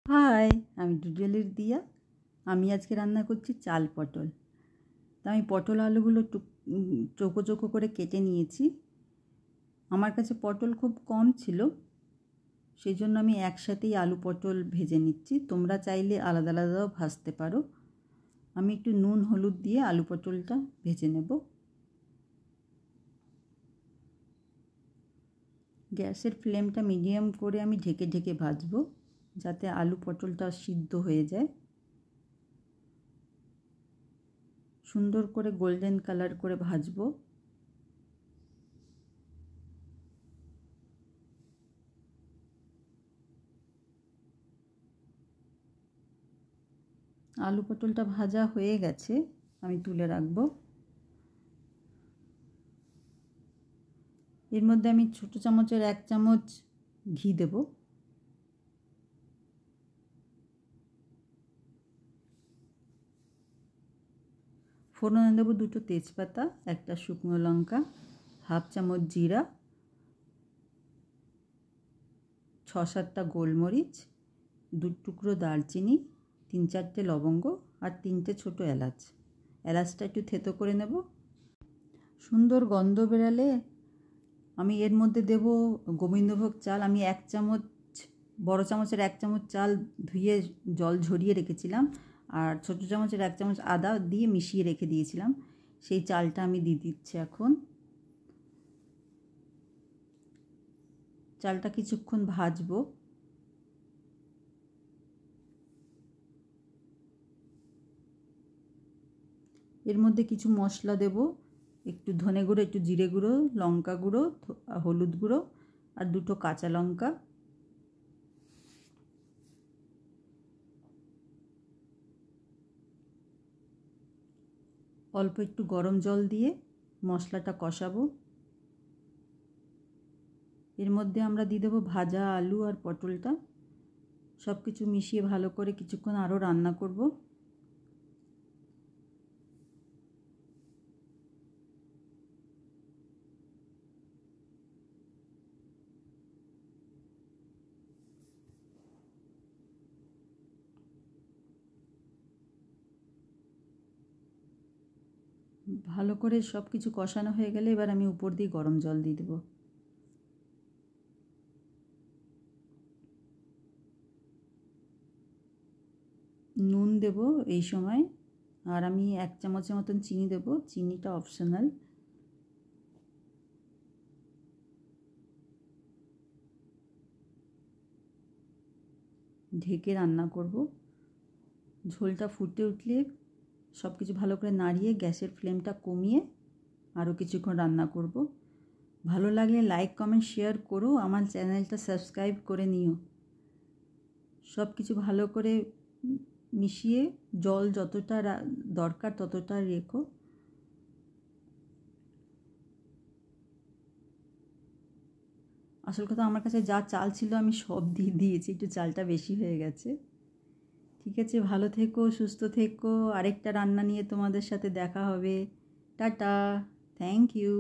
High, আমি ডুডলের দিয়া। আমি আজকে রান্না করছি চাল পটল। তা আমি পটল আলুগুলো চৌকো চৌকো করে কেটে নিয়েছি। আমার কাছে পটল খুব কম ছিল, সেই জন্য আমি একসাথেই আলু পটল ভেজে নিচ্ছি। তোমরা চাইলে আলাদা আলাদাও ভাজতে পারো। আমি একটু নুন হলুদ দিয়ে আলু পটলটা ভেজে নেব। গ্যাসের ফ্লেমটা মিডিয়াম করে আমি ঢেকে ঢেকে ভাজবো, যাতে আলু পটলটা সিদ্ধ হয়ে যায়। সুন্দর করে গোল্ডেন কালার করে ভাজবো। আলু পটলটা ভাজা হয়ে গেছে, আমি তুলে রাখবো। এর মধ্যে আমি ছোটো চামচের 1 চামচ ঘি দেব। ফোড়নে দেবো 2টো তেজপাতা, 1টা শুকনো লঙ্কা, 1/2 চামচ জিরা, 6-7টা গোলমরিচ, 2 টুকরো দারচিনি, 3-4টে লবঙ্গ আর 3টে ছোটো এলাচ। এলাচটা একটু থেতো করে নেব। সুন্দর গন্ধ বেরালে আমি এর মধ্যে দেব গোবিন্দভোগ চাল। আমি 1 চামচ, বড় চামচের 1 চামচ চাল ধুয়ে জল ঝরিয়ে রেখেছিলাম, আর ছোটো চামচের 1 চামচ আদা দিয়ে মিশিয়ে রেখে দিয়েছিলাম। সেই চালটা আমি দিয়ে দিচ্ছি এখন। চালটা কিছুক্ষণ ভাজবো। এর মধ্যে কিছু মশলা দেব, একটু ধনে গুঁড়ো, একটু জিরে গুঁড়ো, লঙ্কা গুঁড়ো, হলুদ গুঁড়ো আর 2টো কাঁচা লঙ্কা। অল্প একটু গরম জল দিয়ে মশলাটা কষাবো। এর মধ্যে আমরা দিয়ে দেবো ভাজা আলু আর পটলটা। সব কিছু মিশিয়ে ভালো করে কিছুক্ষণ আরও রান্না করব। ভালো করে সব কিছু কষানো হয়ে গেলে এবার আমি উপর দিয়ে গরম জল দিয়ে দেবো। নুন দেব এই সময়, আর আমি 1 চামচের মতন চিনি দেব। চিনিটা অপশনাল। ঢেকে রান্না করব। ঝোলটা ফুটে উঠলে সব কিছু ভালো করে নাড়িয়ে গ্যাসের ফ্লেমটা কমিয়ে আরও কিছুক্ষণ রান্না করব। ভালো লাগলে লাইক কমেন্ট শেয়ার করো, আমার চ্যানেলটা সাবস্ক্রাইব করে নিও। সব কিছু ভালো করে মিশিয়ে জল যতটা দরকার ততটা রেখো। আসল কথা, আমার কাছে যা চাল ছিল আমি সব দিয়ে দিয়েছি, একটু চালটা বেশি হয়ে গেছে। ঠিক আছে, ভালো থেকো, সুস্থ থেকো। আরেকটা রান্না নিয়ে তোমাদের সাথে দেখা হবে। Tata, thank you.